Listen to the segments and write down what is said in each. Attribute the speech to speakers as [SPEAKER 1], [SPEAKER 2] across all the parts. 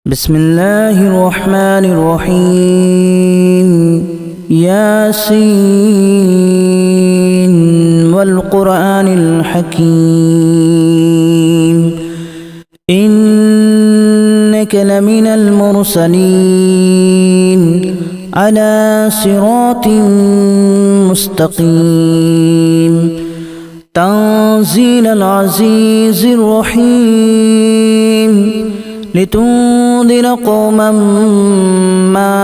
[SPEAKER 1] بسم الله الرحمن الرحيم ياسين والقرآن الحكيم إنك لمن المرسلين على صراط مستقيم تنزيل العزيز الرحيم لتنذر قوما ما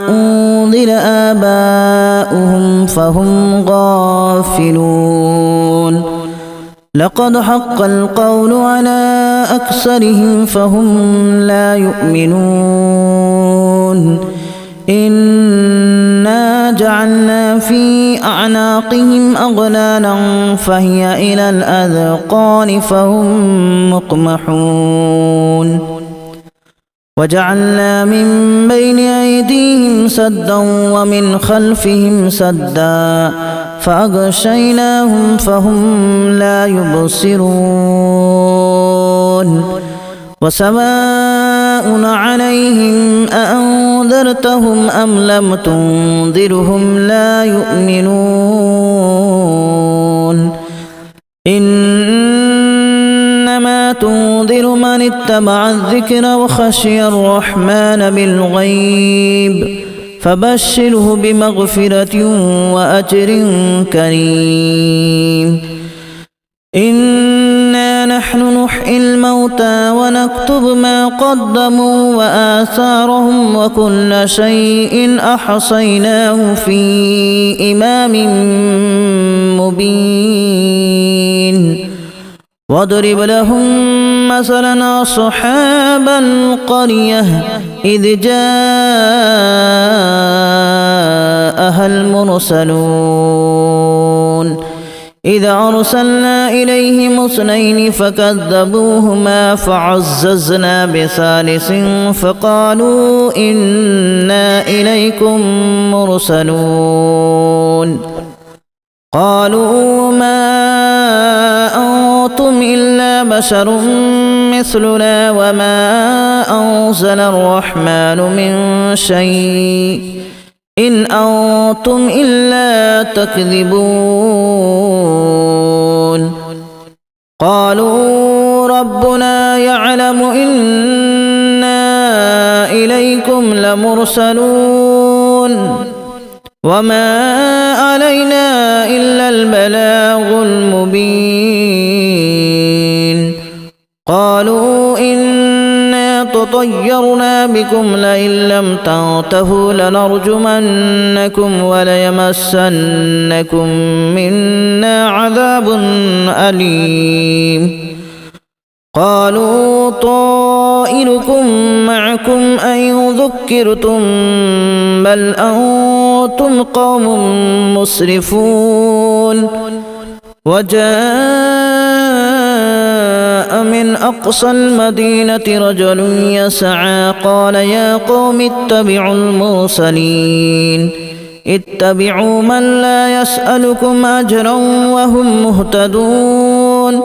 [SPEAKER 1] أنذر آباؤهم فهم غافلون لقد حق القول على أكثرهم فهم لا يؤمنون إنا جعلنا في أعناقهم أغلالا فهي إلى الأذقان فهم مقمحون وجعلنا من بين أيديهم سدا ومن خلفهم سدا فأغشيناهم فهم لا يبصرون وسواء عليهم أأنذرتهم أم لم تنذرهم لا يؤمنون إنما تنذر من اتبع الذكر وخشي الرحمن بالغيب فبشره بمغفرة وأجر كريم إنا نحن نحيي الموتى ونكتب ما قدموا وآثارهم وكل شيء أحصيناه في إمام مبين واضرب لهم مثلا أصحاب القرية إذ جاءها المرسلون إذا أرسلنا إليهم اثنين فكذبوهما فعززنا بثالث فقالوا إنا إليكم مرسلون قالوا ما أنتم إلا بشر مثلنا وما أنزل الرحمن من شيء إن أنتم إلا تكذبون قالوا ربنا يعلم إنا إليكم لمرسلون وما علينا إلا البلاغ المبين قالوا إنا تطيرنا بكم لئن لم تنتهوا لنرجمنكم وليمسنكم منا عذاب أليم قالوا طائركم معكم أن ذكرتم بل أنتم قوم مسرفون وجاء من أقصى المدينة رجل يسعى قال يا قوم اتبعوا المرسلين اتبعوا من لا يسألكم أجرا وهم مهتدون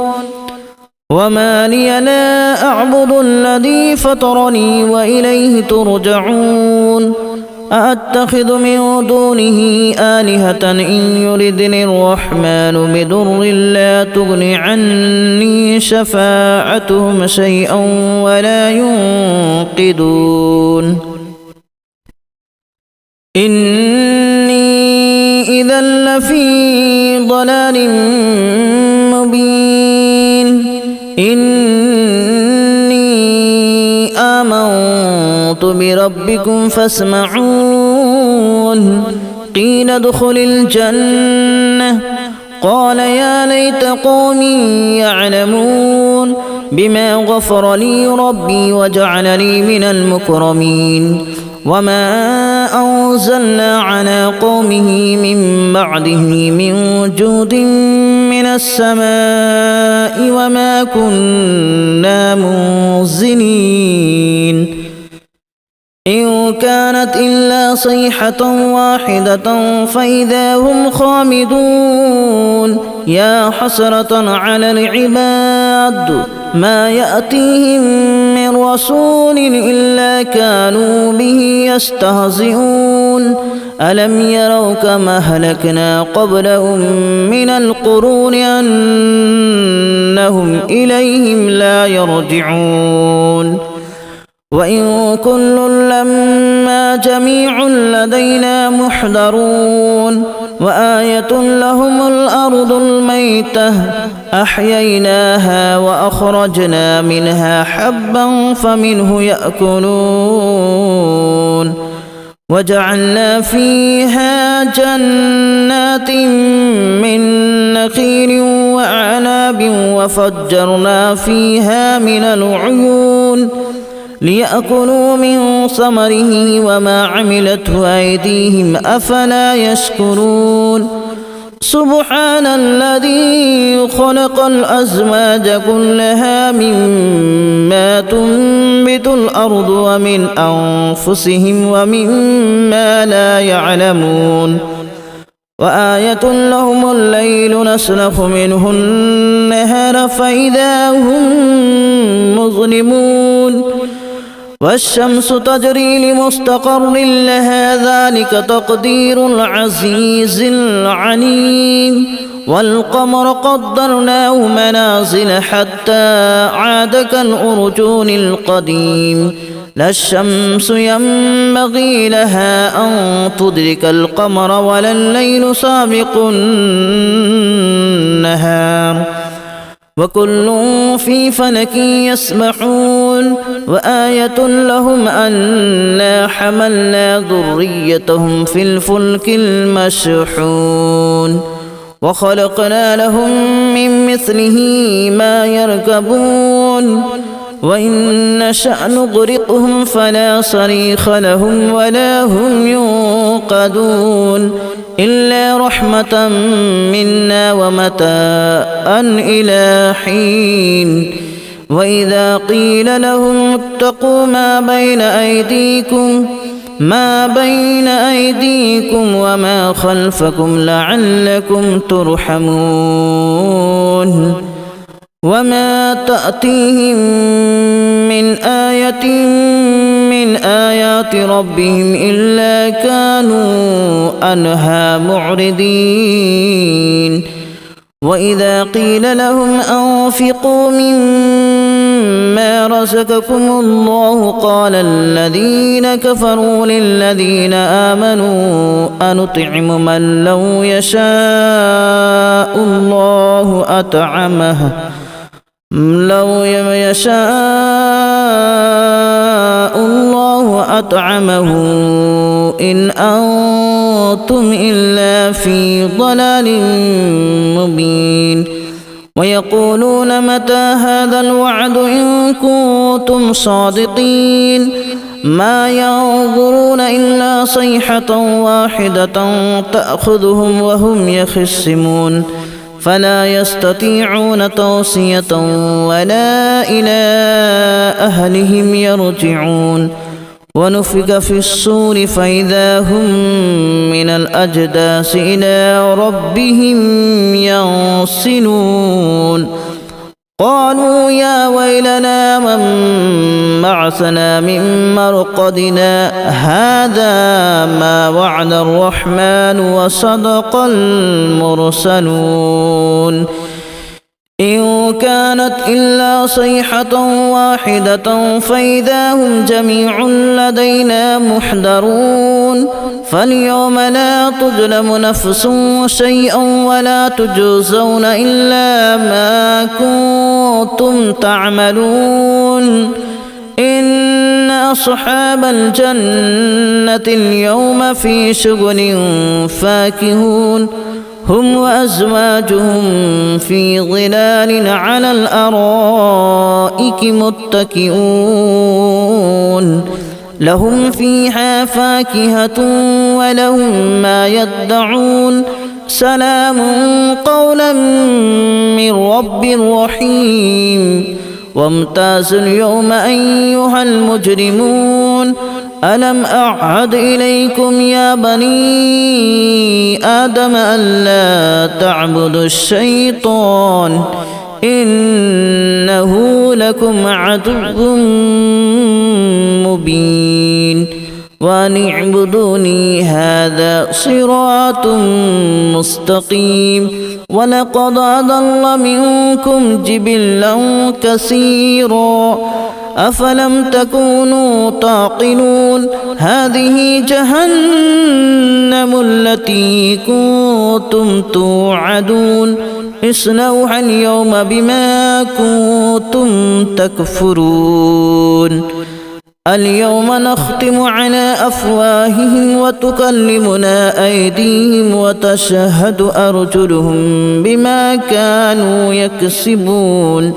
[SPEAKER 1] وما لي لا أعبد الذي فطرني وإليه ترجعون أأتخذ من دونه آلهة إن يردني الرحمن بضر لا تغن عني شفاعتهم شيئا ولا ينقذون إني إذا لفي ضلال مبين إني آمنت بربكم فاسمعون قيل ادخل الجنة قال يا ليت قومي يعلمون بما غفر لي ربي وجعلني من المكرمين وما أنزلنا على قومه من بعده من جود من السماء وما كنا منزلين إن كانت إلا صيحة واحدة فإذا هم خامدون يا حسرة على العباد ما يأتيهم من رسول إلا كانوا به يستهزئون ألم يروا كما أهلكنا قبلهم من القرون أنهم إليهم لا يرجعون وإن كل لما جميع لدينا محضرون وآية لهم الأرض الميتة أحييناها وأخرجنا منها حبا فمنه يأكلون وجعلنا فيها جنات من نخيل وأعناب وفجرنا فيها من العيون ليأكلوا من ثمره وما عملته أيديهم أفلا يشكرون سبحان الذي خلق الأزواج كلها مما تنبت الأرض ومن أنفسهم ومما لا يعلمون وآية لهم الليل نسلخ منه النهار فإذا هم مظلمون والشمس تجري لمستقر لها ذلك تقدير العزيز العليم والقمر قدرناه منازل حتى عاد كالأرجون القديم لا الشمس ينبغي لها أن تدرك القمر ولا الليل سابق النهار وكل في فلك يسبحون وآية لهم أنا حملنا ذريتهم في الفلك المشحون وخلقنا لهم من مثله ما يركبون وإن نشأ نغرقهم فلا صريخ لهم ولا هم ينقذون إلا رحمة منا ومتاعا إلى حين وإذا قيل لهم اتقوا ما بين أيديكم وما خلفكم لعلكم ترحمون وما تأتيهم من آية من آيات ربهم إلا كانوا عنها معرضين وإذا قيل لهم أنفقوا مما رزقكم الله قال الذين كفروا للذين آمنوا أنطعم من لو يشاء الله أطعمه إن أنتم إلا في ضلال مبين ويقولون متى هذا الوعد إن كنتم صادقين ما ينظرون إلا صيحة واحدة تأخذهم وهم يخصمون فلا يستطيعون توصية ولا إلى أهلهم يرجعون ونفخ في الصور فإذا هم من الأجداث إلى ربهم ينسلون قالوا يا ويلنا من بعثنا من مرقدنا هذا ما وعد الرحمن وصدق المرسلون إن كانت إلا صيحة واحدة فإذا هم جميع لدينا محضرون فاليوم لا تظلم نفس شيئا ولا تجزون إلا ما كنتم تعملون إن أصحاب الجنة اليوم في شغل فاكهون هم وأزواجهم في ظلال على الأرائك متكئون لهم فيها فاكهة ولهم ما يدعون سلام قولا من رب رحيم وامتازوا اليوم أيها المجرمون ألم أعهد إليكم يا بني آدم ألا تعبدوا الشيطان إنه لكم عدو مبين وأن اعبدوني هذا صراط مستقيم ولقد أضل منكم جبلا كثيرا أفلم تكونوا تعقلون هذه جهنم التي كنتم توعدون اصلوها اليوم بما كنتم تكفرون اليوم نختم على أفواههم وتكلمنا أيديهم وتشهد أرجلهم بما كانوا يكسبون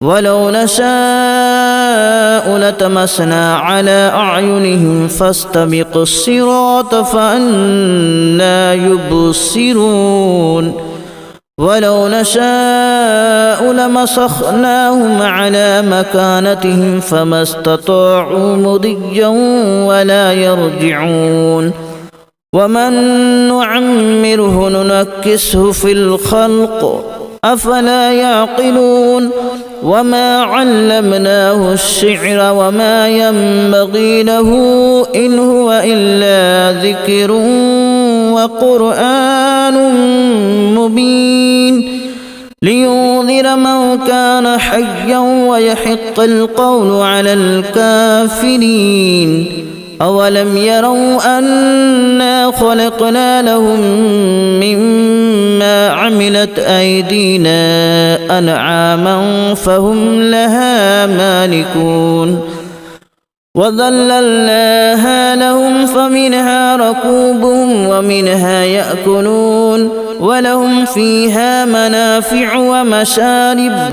[SPEAKER 1] ولو نشاء لتمسنا على أعينهم فاستبقوا الصراط فأنى يبصرون ولو نشاء لمسخناهم على مكانتهم فما استطاعوا مضيا ولا يرجعون ومن نعمره ننكسه في الخلق أفلا يعقلون وما علمناه الشعر وما ينبغي له إن هو إلا ذكر وقرآن مبين لينذر من كان حيا ويحق القول على الكافرين أولم يروا أنا خلقنا لهم مما عملت أيدينا أنعاما فهم لها مالكون وذللناها لهم فمنها ركوبهم ومنها يأكلون ولهم فيها منافع ومشارب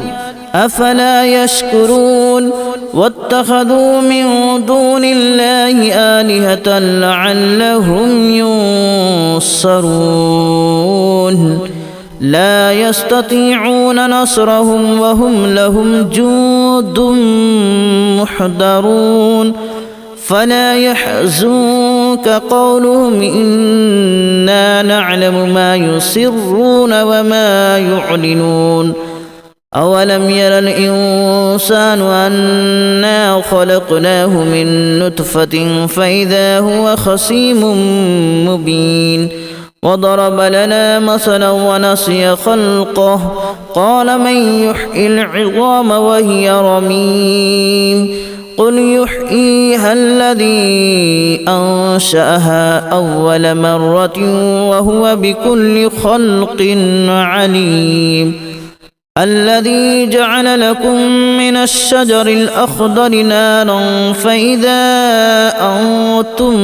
[SPEAKER 1] أفلا يشكرون واتخذوا من دون الله آلهة لعلهم ينصرون لا يستطيعون نصرهم وهم لهم جند محضرون فلا يحزنك قولهم إنا نعلم ما يسرون وما يعلنون أولم ير الإنسان أنا خلقناه من نطفة فإذا هو خصيم مبين وضرب لنا مثلا ونسي خلقه قال من يحيي العظام وهي رميم قل يحييها الذي أنشأها أول مرة وهو بكل خلق عليم الذي جعل لكم من الشجر الأخضر نارا فإذا أنتم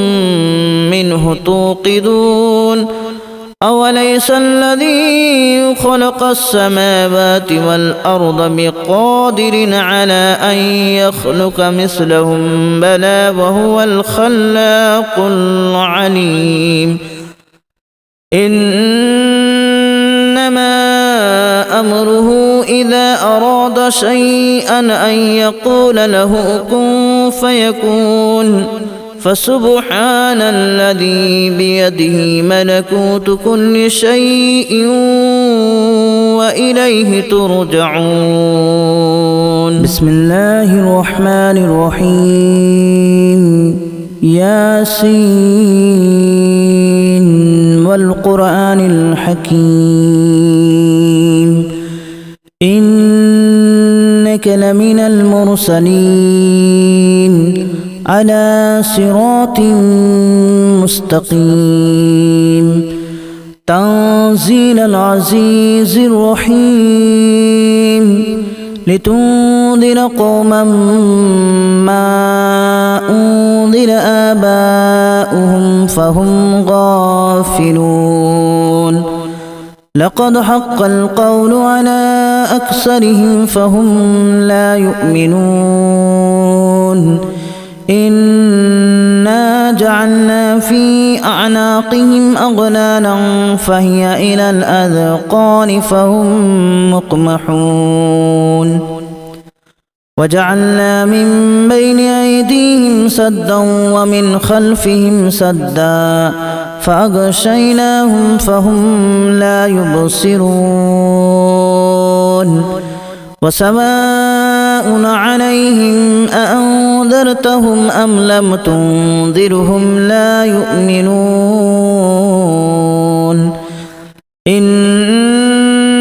[SPEAKER 1] منه توقدون أوليس الذي خلق السماوات والأرض بقادر على أن يخلق مثلهم بلى وهو الخلاق العليم إنما أمره إذا أراد شيئا أن يقول له كن فيكون فسبحان الذي بيده ملكوت كل شيء وإليه ترجعون بسم الله الرحمن الرحيم ياسين والقرآن الحكيم إنك لمن المرسلين على صراط مستقيم تنزيل العزيز الرحيم لتنذر قوما ما أنذر آباؤهم فهم غافلون لقد حق القول على أكثرهم فهم لا يؤمنون إنا جعلنا في أعناقهم أغلالا فهي إلى الأذقان فهم مقمحون وجعلنا من بين أيديهم سدا ومن خلفهم سدا فأغشيناهم فهم لا يبصرون وسواء عليهم أأنذرتهم أم لم تنذرهم لا يؤمنون إنما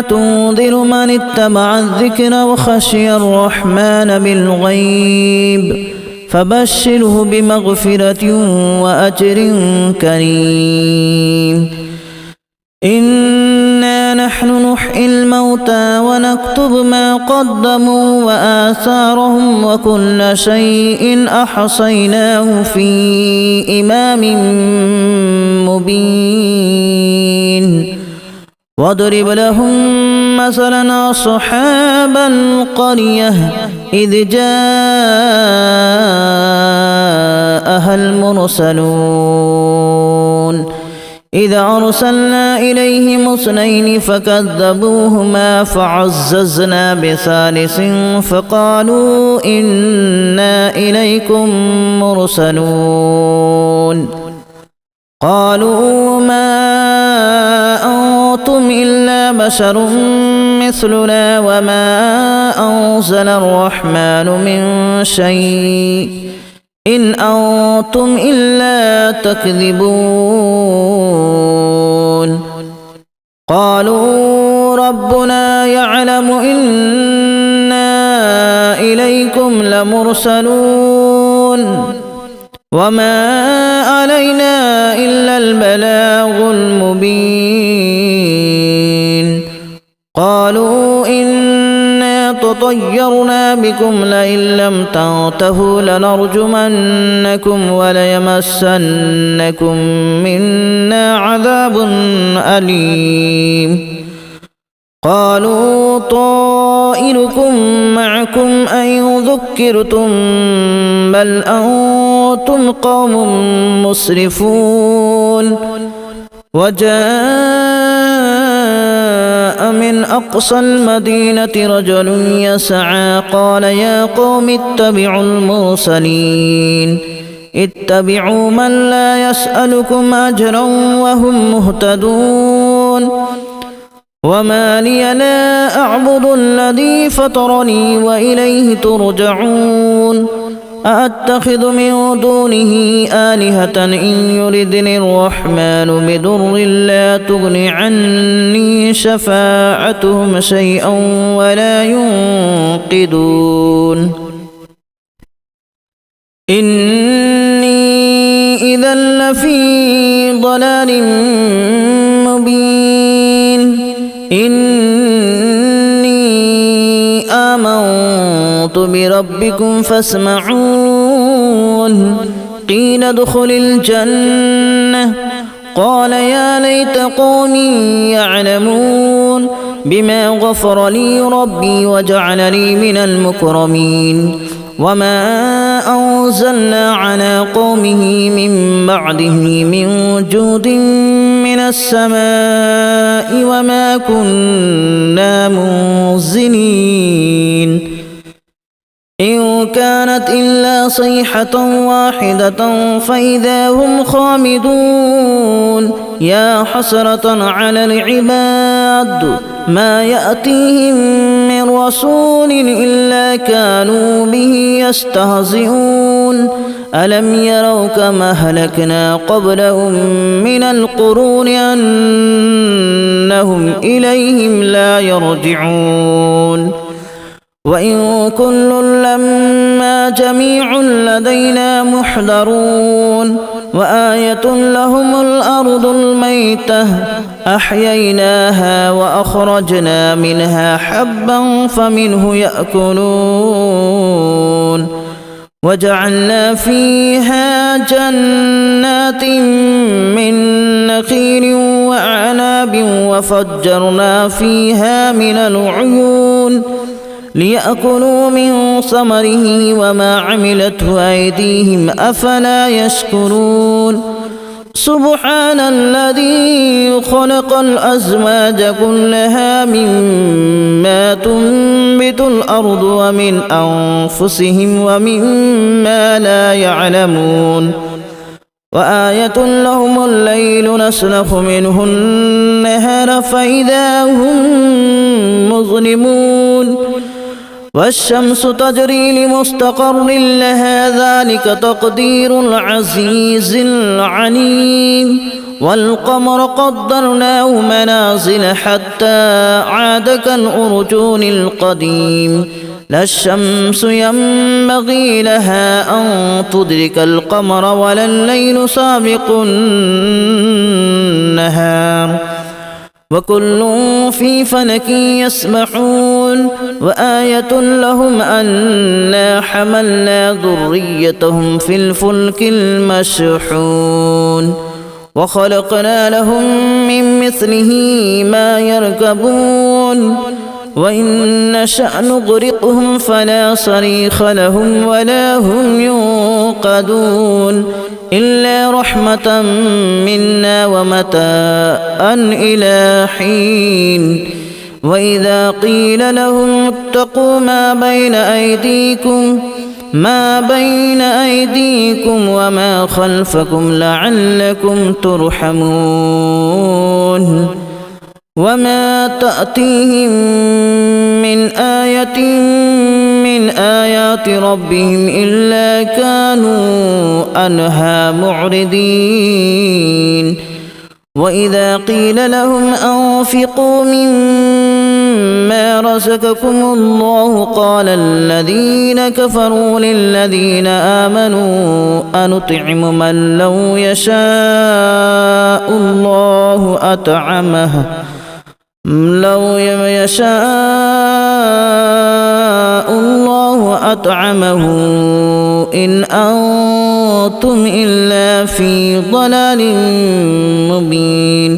[SPEAKER 1] تنذر من اتبع الذكر وخشي الرحمن بالغيب فبشره بمغفرة وأجر كريم إنا نحن نحيي الموتى ونكتب ما قدموا وآثارهم وكل شيء أحصيناه في إمام مبين واضرب لهم مثلا أصحاب القرية إذ جاءها المرسلون إذ أرسلنا إليهم 2 فكذبوهما فعززنا بثالث فقالوا إنا إليكم مرسلون قالوا ما أنتم إلا بشر مثلنا وما أنزل الرحمن من شيء إن أنتم إلا تكذبون قالوا ربنا يعلم إنا إليكم لمرسلون وما علينا إلا البلاغ المبين قالوا إنا تطيرنا بكم لئن لم تنتهوا لنرجمنكم وليمسنكم منا عذاب أليم قالوا طائركم معكم أن ذكرتم بل أنتم قوم مسرفون وجاء من أقصى المدينة رجل يسعى قال يا قوم اتبعوا المرسلين اتبعوا من لا يسألكم أجرا وهم مهتدون وما لي لا أعبد الذي فطرني وإليه ترجعون أأتخذ من دونه آلهة إن يردني الرحمن بضر لا تغن عني شفاعتهم شيئا ولا ينقذون إني إذا لفي ضلال مبين إني آمنت بربكم فاسمعون قيل ادخل الجنة قال يا ليت قومي يعلمون بما غفر لي ربي وجعلني من المكرمين وما أنزلنا على قومه من بعده من جود من السماء وما كنا منزلين إن كانت إلا صيحة واحدة فإذا هم خامدون يا حسرة على العباد ما يأتيهم من رسول إلا كانوا به يستهزئون ألم يروا كما أهلكنا قبلهم من القرون أنهم إليهم لا يرجعون وإن كل لما جميع لدينا محضرون وآية لهم الأرض الميتة أحييناها وأخرجنا منها حبا فمنه يأكلون وجعلنا فيها جنات من نخيل وأعناب وفجرنا فيها من العيون ليأكلوا من ثمره وما عملته أيديهم أفلا يشكرون سبحان الذي خلق الأزواج كلها مما تنبت الأرض ومن أنفسهم ومما لا يعلمون وآية لهم الليل نسلخ منه النهار فإذا هم مظلمون والشمس تجري لمستقر لها ذلك تقدير العزيز العليم والقمر قدرناه منازل حتى عاد كالأرجون القديم لا الشمس ينبغي لها أن تدرك القمر ولا الليل سابق النهار وكل في فلك يسبحون وآية لهم أنا حملنا ذريتهم في الفلك المشحون وخلقنا لهم من مثله ما يركبون وإن نشأ نغرقهم فلا صريخ لهم ولا هم ينقذون إلا رحمة منا ومتاعا إلى حين وإذا قيل لهم اتقوا ما بين أيديكم وما خلفكم لعلكم ترحمون وما تأتيهم من آية من آيات ربهم إلا كانوا عنها معرضين وإذا قيل لهم أنفقوا مما رزقكم الله قال الذين كفروا للذين آمنوا أنطعم من لو يشاء الله أطعمه إن أنتم إلا في ضلال مبين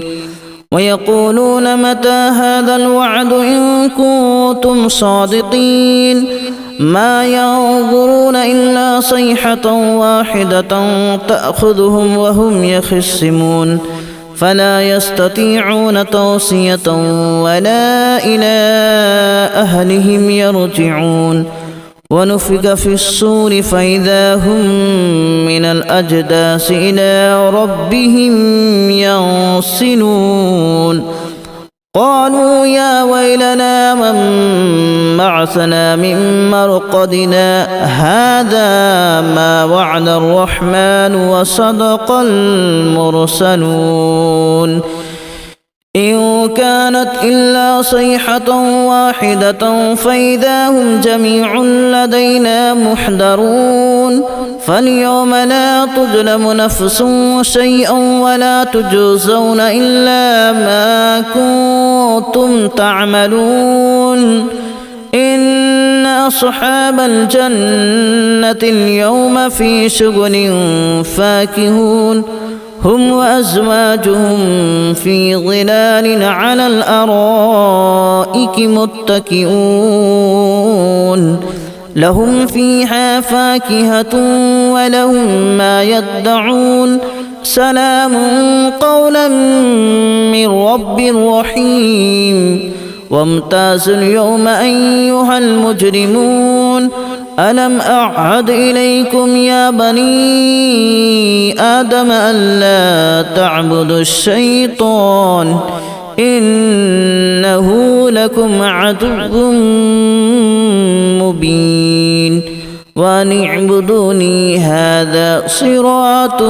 [SPEAKER 1] ويقولون متى هذا الوعد إن كنتم صادقين ما ينظرون إلا صيحة واحدة تأخذهم وهم يخصمون فلا يستطيعون توصية ولا إلى أهلهم يرجعون ونفخ في الصور فإذا هم من الأجداث إلى ربهم ينسلون قالوا يا ويلنا من بعثنا من مرقدنا هذا ما وعد الرحمن وصدق المرسلون إن كانت إلا صيحة واحدة فإذا هم جميع لدينا محضرون فاليوم لا تظلم نفس شيئا ولا تجزون إلا ما كنتم تعملون إن أصحاب الجنة اليوم في شغل فاكهون هم وأزواجهم في ظلال على الأرائك متكئون لهم فيها فاكهة ولهم ما يدعون سلام قولا من رب رحيم وامتازوا اليوم أيها المجرمون ألم أعهد إليكم يا بني آدم ألا تعبدوا الشيطان إنه لكم عدو مبين وأن اعبدوني هذا صراط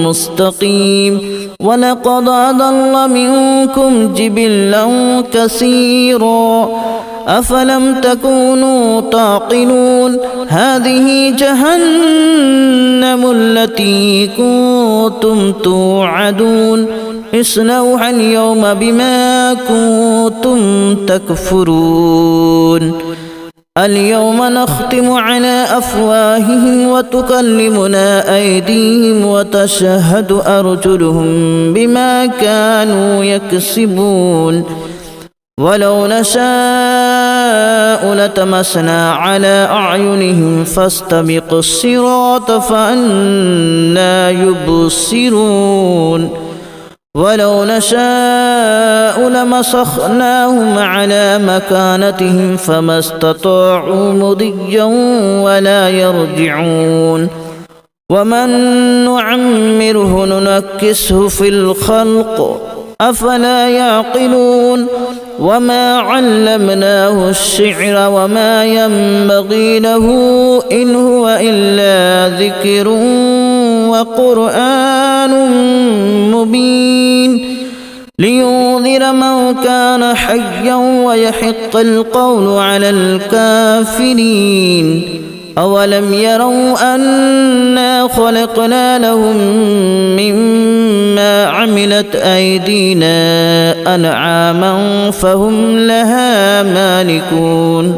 [SPEAKER 1] مستقيم ولقد أضل منكم جبلا كثيرا أفلم تكونوا تعقلون هذه جهنم التي كنتم توعدون اصلوها اليوم بما كنتم تكفرون اليوم نختم على أفواههم وتكلمنا أيديهم وتشهد أرجلهم بما كانوا يكسبون ولو نشاء لتمسنا على أعينهم فاستبقوا الصراط فأنى يبصرون ولو نشاء لمسخناهم على مكانتهم فما استطاعوا مضيا ولا يرجعون ومن نعمره ننكسه في الخلق أفلا يعقلون وما علمناه الشعر وما ينبغي له إن هو إلا ذكر وقرآن مبين لينذر من كان حيا ويحق القول على الكافرين أولم يروا أنا خلقنا لهم مما عملت أيدينا أنعاما فهم لها مالكون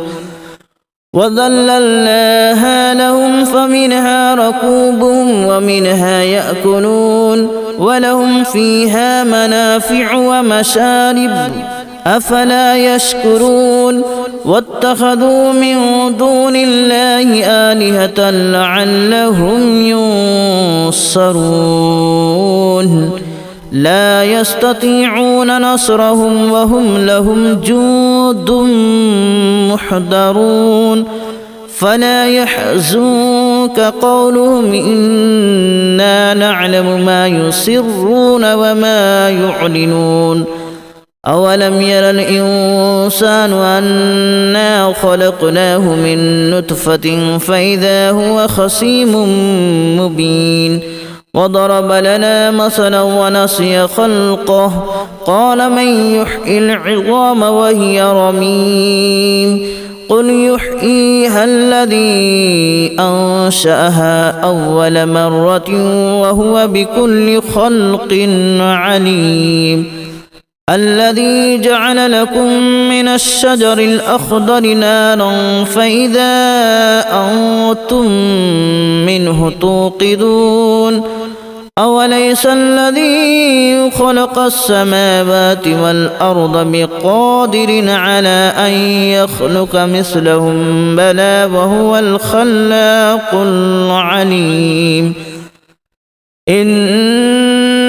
[SPEAKER 1] وذللناها لهم فمنها ركوبهم ومنها يأكلون ولهم فيها منافع ومشارب أفلا يشكرون واتخذوا من دون الله آلهة لعلهم ينصرون لا يستطيعون نصرهم وهم لهم جند محضرون فلا يحزنك قولهم إنا نعلم ما يسرون وما يعلنون أولم ير الإنسان أنا خلقناه من نطفة فإذا هو خصيم مبين وضرب لنا مثلا ونسي خلقه قال من يحيي العظام وهي رميم قل يحييها الذي أنشأها أول مرة وهو بكل خلق عليم الذي جعل لكم من الشجر الأخضر نارا فإذا أنتم منه توقدون أوليس الذي خلق السماوات والأرض بقادر على أن يخلق مثلهم بلى وهو الخلاق العليم إنما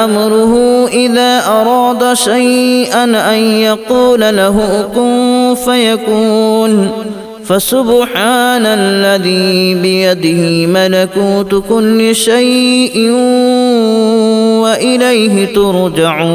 [SPEAKER 1] أمره إذا أراد شيئا أن يقول له كن فيكون فسبحان الذي بيده ملكوت كل شيء وإليه ترجعون.